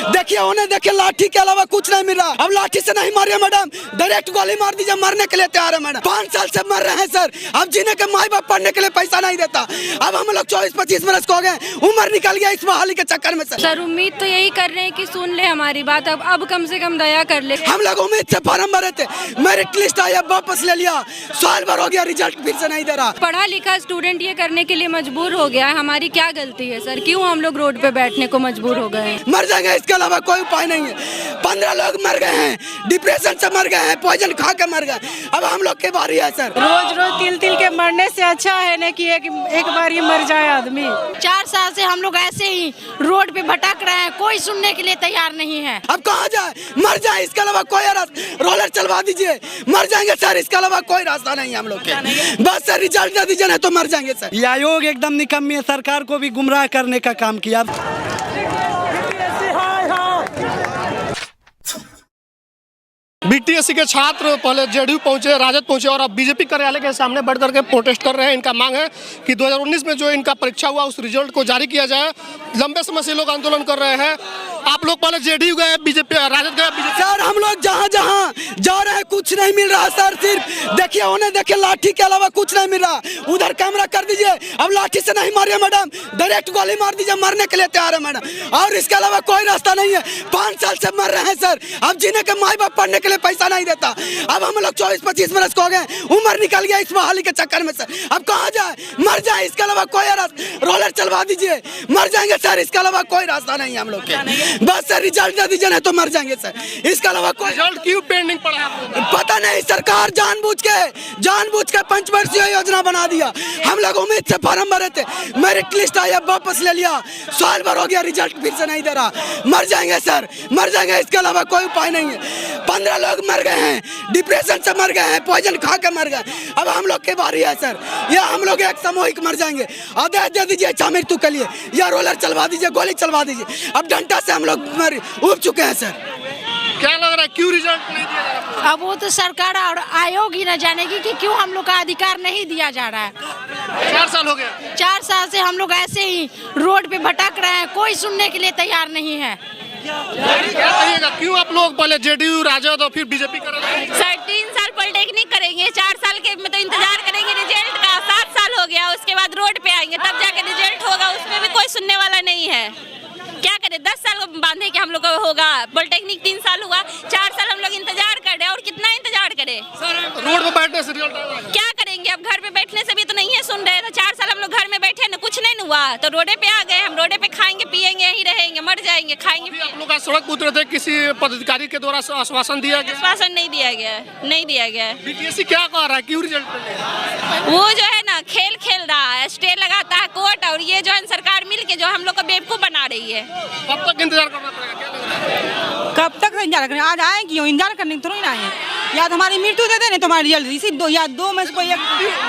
देखिए उन्हें देखिए लाठी के अलावा कुछ नहीं मिल रहा। अब लाठी से नहीं मारिए मैडम, डायरेक्ट गोली मार दीजिए, मरने के लिए तैयार है मैडम। 5 साल से मर रहे हैं सर। अब जीने के माई बाप पढ़ने के लिए पैसा नहीं देता। अब हम लोग 24-25 बरस को हो गए, उम्र निकल गया इस बहाली के चक्कर में सर उम्मीद तो यही कर रहे हैं कि सुन ले हमारी बात, अब कम से कम दया कर ले। हम लोग उम्मीद से फॉर्म भरे थे, मेरिट लिस्ट आया वापस ले लिया, साल भर हो गया, रिजल्ट फिर से नहीं दे रहा। पढ़ा लिखा स्टूडेंट ये करने के लिए मजबूर हो गया है, हमारी क्या गलती है सर? क्यों हम लोग रोड पे बैठने को मजबूर हो गए? मर जाएंगे, इसके अलावा कोई उपाय नहीं है। 15 लोग मर गए हैं, डिप्रेशन से मर गए हैं, पॉइजन खा के मर गए। अब हम लोग की बारी है सर। रोज रोज तिल के मरने से अच्छा है ना कि एक बार ही मर जाए आदमी। 4 साल से हम लोग ऐसे ही रोड पे भटक रहे हैं, कोई सुनने के लिए तैयार नहीं है। अब कहाँ जाए, मर जाए, इसके अलावा कोई रास्ता। रोलर चलवा दीजिए, मर जाएंगे सर, इसके अलावा कोई रास्ता नहीं है हम लोग के। बस सर रिजल्ट दे दीजिए, नहीं तो मर जाएंगे सर। ये आयोग एकदम निकम्मी है, सरकार को भी गुमराह करने का काम किया। बीटीएससी के छात्र पहले जेडीयू पहुंचे, राजद पहुंचे और अब बीजेपी कार्यालय के सामने बढ़ करके प्रोटेस्ट कर रहे हैं। इनका मांग है कि 2019 में जो इनका परीक्षा हुआ उस रिजल्ट को जारी किया जाए। लंबे समय से लोग आंदोलन कर रहे हैं। आप लोग पहले जेडीयू गए, बीजेपी राजद गए, बीजेपी। सर हम लोग जहाँ जहाँ जा रहे हैं कुछ नहीं मिल रहा सर। सिर्फ देखिए उन्हें देखिए लाठी के अलावा कुछ नहीं मिल रहा। उधर कैमरा कर दीजिए। अब लाठी से नहीं मारिए मैडम, डायरेक्ट गोली मार दीजिए, मरने के लिए तैयार है मैडम। और इसके अलावा कोई रास्ता नहीं है। 5 साल से मर रहे हैं सर। अब जीने के माई बाप पढ़ने के लिए पैसा नहीं देता। अब हम लोग 24-25 बरस को हो गए, उम्र निकल गया इस बहाली के चक्कर में सर। अब कहाँ जाए, मर जाए, इसके अलावा कोई रास्ता। रोलर चलवा दीजिए, मर जाएंगे सर, इसके अलावा कोई रास्ता नहीं है हम लोग के। बस सर रिजल्ट दे दीजिए, नहीं तो मर जाएंगे सर, इसके अलावा कोई। रिजल्ट क्यों पेंडिंग पड़ा है पता नहीं। सरकार जानबूझ के पंचवर्षीय योजना बना दिया। हम लोग उम्मीद से फॉर्म भरे थे, मेरिट लिस्ट आया वापस ले लिया, साल भर हो गया, रिजल्ट फिर से नहीं दे रहा। मर जाएंगे सर, मर जाएंगे, इसके अलावा कोई उपाय नहीं है। 15 लोग मर गए हैं, डिप्रेशन से मर गए हैं, पॉइजन खा के मर गए। अब हम लोग की बारी है सर। या हम लोग एक सामूहिक मर जाएंगे। आदेश दे दीजिए इच्छा मृत्यु के लिए, या रोलर चलवा दीजिए, गोली चलवा दीजिए। अब डंडा से हम लोग उब चुके हैं सर। क्या लग रहा है क्यों रिजल्ट नहीं दिया जा रहा? अब वो तो सरकार और आयोग ही न जानेगी कि क्यों हम लोग का अधिकार नहीं दिया जा रहा है। 4 साल हो गया। 4 साल से हम लोग ऐसे ही रोड पे भटक रहे हैं, कोई सुनने के लिए तैयार नहीं है। क्या कहिएगा, क्यों आप लोग पहले जेडीयू राजद और फिर बीजेपी कर रहे हैं? सर 3 साल पॉलिटेक्निक करेंगे, 4 साल के में तो इंतजार करेंगे रिजल्ट का। 7 साल हो गया, उसके बाद रोड पे आएंगे, तब जाके रिजल्ट होगा। उसमें भी कोई सुनने वाला नहीं है। क्या करें, 10 साल को बांधे कि हम लोग का होगा। पॉलिटेक्निक 3 साल हुआ, 4 साल हम लोग इंतजार कर रहे हैं। और कितना इंतजार करें सर? रोड पे बैठने से रिजल्ट आएगा? क्या करेंगे, अब घर पे बैठने से भी तो नहीं है सुन रहे। तो 4 साल हम लोग घर में बैठे ना, कुछ नहीं हुआ, तो रोडे पे आ गए। हम रोडे पे खाएंगे पिएंगे, यही रहेंगे, मर जाएंगे, खाएंगे। आप लोग का सड़क उतरे थे, किसी पदाधिकारी के द्वारा आश्वासन दिया गया? आश्वासन नहीं दिया गया, नहीं दिया गया। बीटीएससी क्या कह रहा है, क्यों रिजल्ट? वो जो है ना खेल खेल रहा है, स्टे लगाता है कोर्ट, और ये जो है सरकार मिल के जो हम लोग को बेवकूफ बना रही है। कब तक इंतजार करना पड़ेगा, क्या लग रहा है? कब तक इंतजार करें? आज आए क्यों? इंतजार करने थोड़ी ना आए। या तो हमारी मृत्यु दे देने, तुम्हारा रिजल्ट इसी दो में से कोई एक।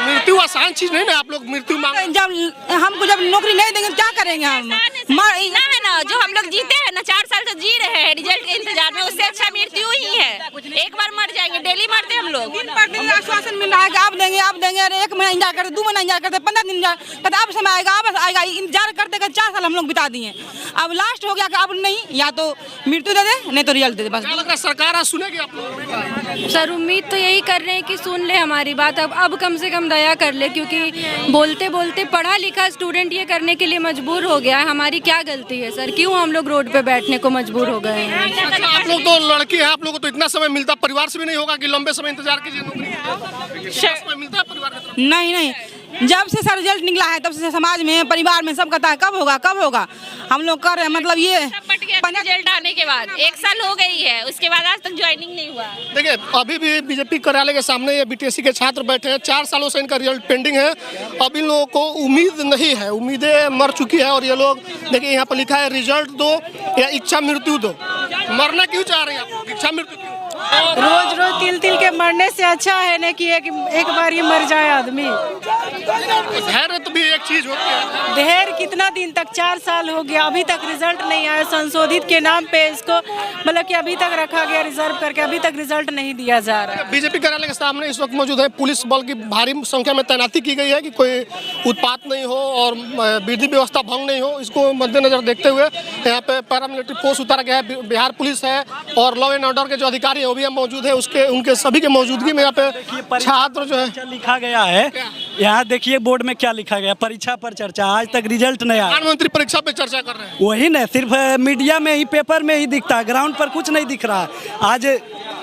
मृत्यु आसान चीज नहीं ना, आप लोग मृत्यु मांग। जब हमको जब नौकरी नहीं देंगे तो क्या करेंगे हम? ना है ना, जो हम लोग जीते हैं ना, 4 साल से जी रहे हैं रिजल्ट के इंतजार में, उससे अच्छा मृत्यु ही है। एक बार मर जाएंगे, डेली मरते हम लोग। दिन पर दिन आश्वासन मिल रहा है कि आप देंगे, आप देंगे। अरे 1 महीना इंतजार करते, 2 महीना इंतजार करते, 15 दिन इंतजार करते, अब समय आएगा, अब आएगा। इंतजार करते करते 4 साल हम लोग बिता दिए। अब लास्ट हो गया कि अब नहीं, या तो मृत्यु दे दे, नहीं तो रिजल्ट दे दे। बस क्या लग रहा है, सरकार आज सुनेगी आप लोग? सर उम्मीद तो यही कर रहे हैं कि सुन ले हमारी बात, अब कम से कम दया कर ले। क्योंकि बोलते बोलते पढ़ा लिखा स्टूडेंट ये करने के लिए मजबूर हो गया है, हमारी क्या गलती है सर? क्यों हम लोग रोड पे बैठने को मजबूर हो गए हैं? अच्छा, आप लोग तो लड़की है, आप लोग को तो इतना समय मिलता, परिवार से भी नहीं होगा कि लंबे समय इंतजार कीजिए? नौकरी समय मिलता है परिवार की तरफ? नहीं, जब से सर रिजल्ट निकला है तब से समाज में, परिवार में सब कहता है कब होगा कब होगा। हम लोग कर रहे हैं, मतलब ये रिजल्ट आने के बाद 1 साल हो गई है, उसके बाद आज तक ज्वाइनिंग नहीं हुआ। देखिए अभी भी बीजेपी कार्यालय के सामने ये बीटीएससी के छात्र बैठे हैं। 4 सालों से इनका रिजल्ट पेंडिंग है। अब इन लोगों को उम्मीद नहीं है, उम्मीदें मर चुकी है। और ये लोग देखिए यहाँ पर लिखा है रिजल्ट दो या इच्छा मृत्यु दो। मरना क्यों चाह रहे हैं आप लोग, इच्छा मृत्यु क्यों? रोज रोज तिल के मरने से अच्छा है ना कि एक बार ही मर जाए आदमी। धैर्य तो भी एक चीज होती है। देर कितना दिन तक 4 साल हो गया, अभी तक रिजल्ट नहीं आया। संशोधित के नाम पे इसको मतलब कि अभी तक रखा गया रिजर्व करके, अभी तक रिजल्ट नहीं दिया जा रहा है। बीजेपी कार्यालय के सामने इस वक्त मौजूद है, पुलिस बल की भारी संख्या में तैनाती की गई है कि कोई उत्पात नहीं हो और विधि व्यवस्था भंग नहीं हो। इसको मद्देनजर देखते हुए यहाँ पे पैरामिलिट्री फोर्स उतारा गया है। बिहार पुलिस है और लॉ एंड ऑर्डर के जो अधिकारी है वो भी यहाँ मौजूद है। उनके सभी की मौजूदगी में यहाँ पे छात्र जो है लिखा गया है, यहाँ देखिए बोर्ड में क्या लिखा गया, परीक्षा पर चर्चा। आज तक रिजल्ट नहीं आया। प्रधानमंत्री परीक्षा पे चर्चा कर रहे हैं। वही न, सिर्फ मीडिया में ही, पेपर में ही दिखता है, ग्राउंड पर कुछ नहीं दिख रहा है। आज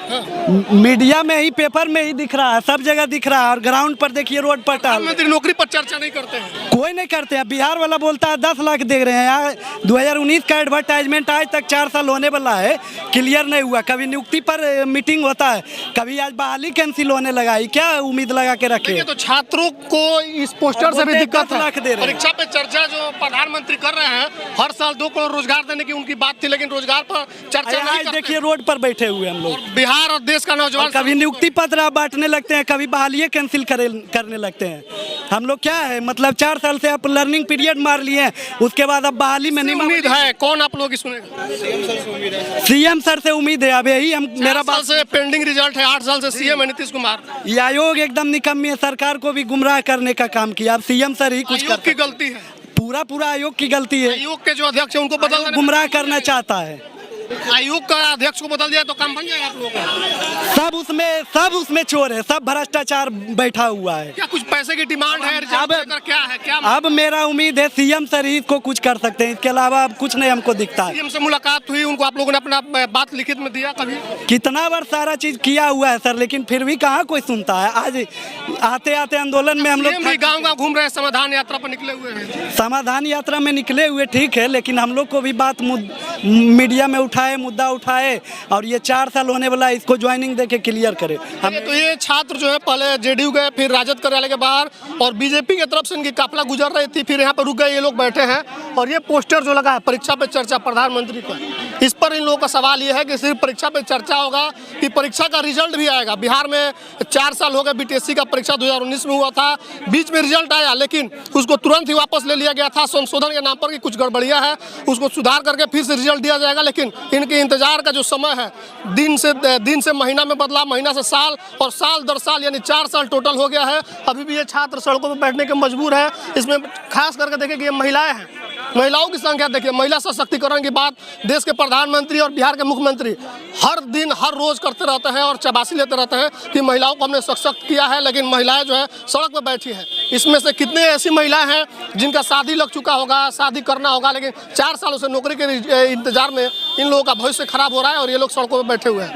मीडिया में ही, पेपर में ही दिख रहा है, सब जगह दिख रहा है। और ग्राउंड पर देखिए, रोड पर प्रधानमंत्री नौकरी पर चर्चा नहीं करते हैं, कोई नहीं करते हैं। बिहार वाला बोलता है 10 लाख दे रहे हैं। यहाँ 2019 का एडवर्टाइजमेंट आज तक 4 साल होने वाला है, क्लियर नहीं हुआ। कभी नियुक्ति पर मीटिंग होता है, कभी आज बहाली कैंसिल होने लगा है। क्या उम्मीद लगा के रखे? तो छात्रों को इस पोस्टर से भी दिक्कत है। लाख दे रहे हैं। परीक्षा पे चर्चा जो प्रधानमंत्री कर रहे हैं, हर साल 2 करोड़ रोजगार देने की उनकी बात थी, लेकिन रोजगार पर चर्चा नहीं करते। देखिए रोड पर बैठे हुए हम लोग। बिहार और देश का नौजवान कभी नियुक्ति पत्र बांटने लगते हैं, कभी बहाली कैंसिल करने लगते हैं। हम लोग क्या है, मतलब 4 साल से आप लर्निंग पीरियड मार लिए हैं, उसके बाद अब बहाली में नहीं। उम्मीद है कौन आप लोग सुनेगा? सीएम सर से उम्मीद है। अब यही हम, मेरा बात से पेंडिंग रिजल्ट है, 8 साल से सीएम है नीतीश कुमार। ये आयोग एकदम निकम्मी है, सरकार को भी गुमराह करने का काम किया। अब सीएम सर ही कुछ आयोग की गलती है, पूरा आयोग की गलती है। आयोग के जो अध्यक्ष है उनको बदल गुमराह करना चाहता है। आयोग का अध्यक्ष को बदल दिया तो काम बन जाएगा आप लोगों का। सब उसमें चोर है, सब भ्रष्टाचार बैठा हुआ है। क्या कुछ पैसे की डिमांड है? क्या है? अब मेरा उम्मीद है सीएम सर ही को कुछ कर सकते हैं, इसके अलावा अब कुछ नहीं हमको दिखता है। सीएम से मुलाकात हुई, उनको आप लोगों ने अपना बात लिखित में दिया कभी? कितना बार सारा चीज किया हुआ है सर, लेकिन फिर भी कहाँ कोई सुनता है। आज आते आते आंदोलन में हम लोग गाँव घूम रहे हैं, समाधान यात्रा पर निकले हुए हैं। समाधान यात्रा में निकले हुए ठीक है, लेकिन हम लोग को भी बात मीडिया में मुद्दा उठाए और ये 4 साल होने वाला, इसको ज्वाइनिंग देके क्लियर करे। तो ये छात्र जो है पहले जेडीयू गए, फिर राजद कार्यालय के बाहर, और बीजेपी की तरफ से इनकी काफिला गुजर रही थी, फिर यहाँ पर रुक गए। ये लोग बैठे हैं और ये पोस्टर जो लगा है परीक्षा पे चर्चा प्रधानमंत्री का, इस पर इन लोगों का सवाल ये है कि सिर्फ परीक्षा पे चर्चा होगा कि परीक्षा का रिजल्ट भी आएगा। बिहार में 4 साल हो गए, बीटीएससी का परीक्षा 2019 में हुआ था, बीच में रिजल्ट आया, लेकिन उसको तुरंत ही वापस ले लिया गया था संशोधन के नाम पर कि कुछ गड़बड़ियां है, उसको सुधार करके फिर से रिजल्ट दिया जाएगा। लेकिन इनके इंतजार का जो समय है, दिन से महीना में बदला, महीना से साल, और साल दर साल यानी 4 साल टोटल हो गया है। अभी भी ये छात्र सड़कों पर बैठने के मजबूर है। इसमें खास करके देखिए कि ये महिलाएं हैं, महिलाओं की संख्या देखिए। महिला सशक्तिकरण की बात देश के प्रधानमंत्री और बिहार के मुख्यमंत्री हर दिन हर रोज करते रहते हैं और शाबाशी लेते रहते हैं कि महिलाओं को हमने सशक्त किया है, लेकिन महिलाएं जो है सड़क पर बैठी हैं। इसमें से कितने ऐसी महिलाएं हैं जिनका शादी लग चुका होगा, शादी करना होगा, लेकिन 4 सालों से नौकरी के इंतजार में इन लोगों का भविष्य खराब हो रहा है और ये लोग सड़कों पर बैठे हुए हैं।